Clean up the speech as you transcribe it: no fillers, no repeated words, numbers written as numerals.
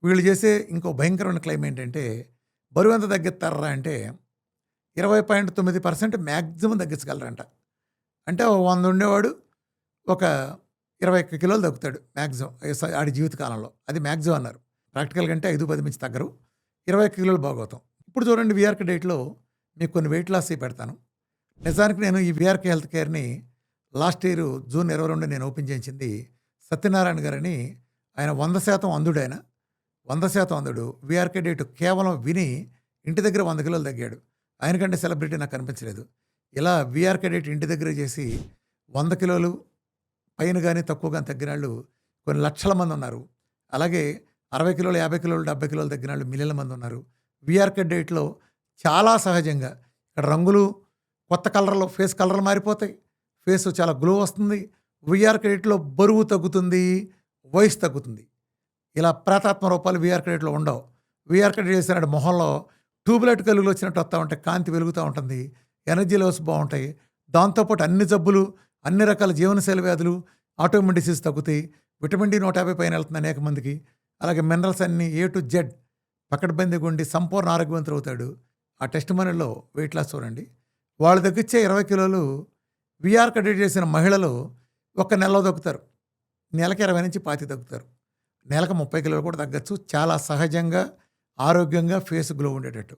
వీళ్ళు చేసే ఇంకో భయంకరమైన క్లెయిమ్ ఏంటంటే, బరువెంత తగ్గిస్తార్రా అంటే 20.9% మాక్సిమం తగ్గించగలరంట. అంటే ఓ 100 ఉండేవాడు ఒక 21 కిలోలు తగ్గుతాడు మాక్సిమం ఆడి జీవితకాలంలో. అది మాక్సిమం అన్నారు. ప్రాక్టికల్‌గా అంటే 5, 10 మించి తగ్గరు. 21 కిలోలు భాగవతం. ఇప్పుడు చూడండి వీఆర్‌కే డైట్‌లో మీకు కొన్ని వెయిట్ లాస్‌వి పెడతాను. నిజానికి నేను ఈ వీఆర్‌కే హెల్త్ కేర్‌ని లాస్ట్ ఇయర్ జూన్ 22 నేను ఓపెన్ చేయించింది సత్యనారాయణ గారని. ఆయన 100% అంధుడాయన. 100% అంధుడు. వీఆర్‌కే డైట్ కేవలం విని ఇంటి దగ్గర 100 కిలోలు తగ్గాడు. ఆయనకంటే సెలబ్రిటీ నాకు కనిపించలేదు. ఇలా వీఆర్‌కే డైట్ ఇంటి దగ్గరే చేసి 100 కిలోలు పైన గాని, తక్కువ గాని తగ్గినాళ్ళు కొన్ని లక్షల మంది ఉన్నారు. అలాగే 60 కిలోలు, 50 కిలోలు, 70 కిలోలు తగ్గినాళ్ళు మిలియన్ల మంది ఉన్నారు. వీఆర్‌కే డైట్‌లో చాలా సహజంగా ఇక్కడ రంగులు కొత్త కలర్‌లో ఫేస్ కలర్‌లు మారిపోతాయి. ఫేస్ చాలా గ్లో వస్తుంది. వీఆర్‌కే డైట్‌లో బరువు తగ్గుతుంది, వయసు తగ్గుతుంది. ఇలా ప్రేతాత్మ రూపాలు వీఆర్‌కే డైట్‌లో ఉండవు. వీఆర్‌కే డైట్ చేసినాడు మొహంలో ట్యూబ్‌లైట్ కలుగులు వచ్చినట్టు వస్తా ఉంటాయి. కాంతి వెలుగుతూ ఉంటుంది. ఎనర్జీ లెవెల్స్ బాగుంటాయి. దాంతోపాటు అన్ని జబ్బులు, అన్ని రకాల జీవనశైలి వ్యాధులు, ఆటోఇమ్యూన్ డిసీజ్ తగ్గుతాయి. విటమిన్ డి 150 పైన వెళ్తుంది అనేక మందికి. అలాగే మినరల్స్ అన్నీ ఏ టు జెడ్ పకడ్బందీగా ఉండి సంపూర్ణ ఆరోగ్యవంతుడు అవుతాడు. ఆ టెస్ట్ మనీలో వెయిట్ లాస్ చూడండి. వాళ్ళు తగ్గించే 20 కిలోలు వీఆర్‌కే డైట్ చేసిన మహిళలు ఒక నెలలో తగ్గుతారు. నెలకి 20 నుంచి 25 తగ్గుతారు. నెలకు 30 కిలోలు కూడా తగ్గొచ్చు. చాలా సహజంగా, ఆరోగ్యంగా ఫేస్ గ్లో ఉండేటట్టు.